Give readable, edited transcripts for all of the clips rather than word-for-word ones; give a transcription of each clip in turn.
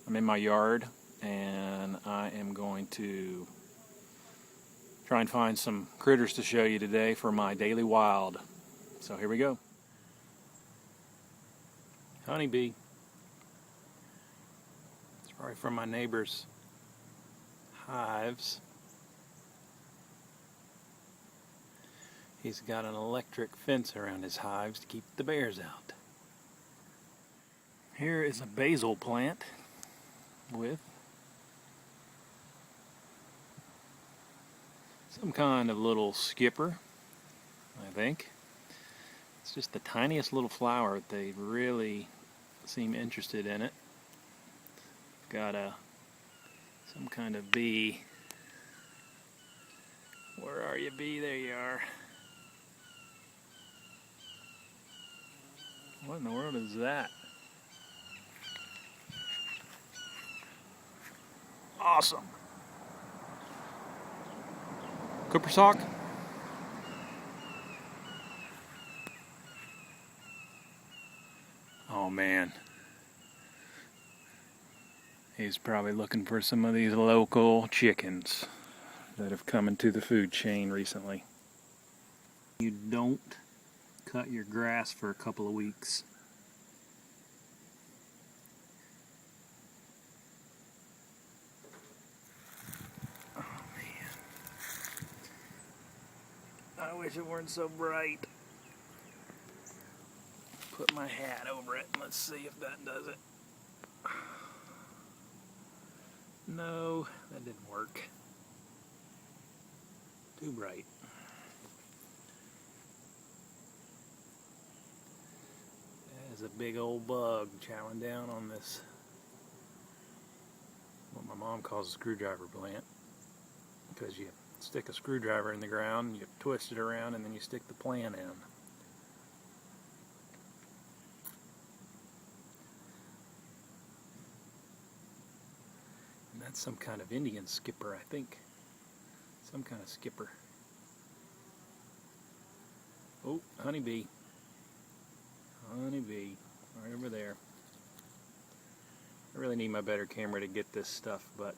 I'm in my yard and I am going to try and find some critters to show you today for my daily wild. So here we go. Honeybee. It's probably from my neighbor's hives. He's got an electric fence around his hives to keep the bears out. Here is a basil plant with some kind of little skipper, I think. It's just the tiniest little flower. They really seem interested in it. Got some kind of bee. Where are you, bee? There you are. What in the world is that? Awesome. Cooper sock? Oh man. He's probably looking for some of these local chickens that have come into the food chain recently. You don't cut your grass for a couple of weeks. Oh man. I wish it weren't so bright. Put my hat over it and let's see if that does it. No, that didn't work. Too bright. There's a big old bug chowing down on this, what my mom calls a screwdriver plant, because you stick a screwdriver in the ground, you twist it around, and then you stick the plant in. And that's some kind of Indian skipper, I think. Some kind of skipper. Oh, honeybee. Honeybee, right over there. I really need my better camera to get this stuff, but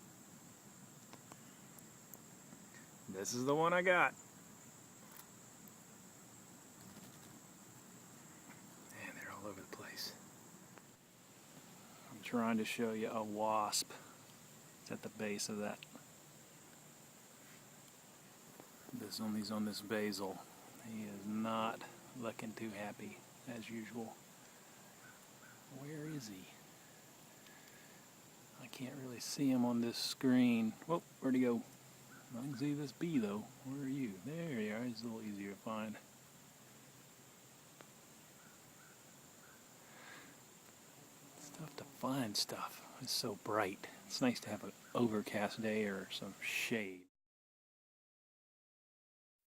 this is the one I got. And they're all over the place. I'm trying to show you a wasp. It's at the base of that. He's on this basil. He is not looking too happy, as usual. Where is he? I can't really see him on this screen. Whoa, where'd he go? I can see this bee though. Where are you? There you are. He's a little easier to find. It's tough to find stuff. It's so bright. It's nice to have an overcast day or some shade.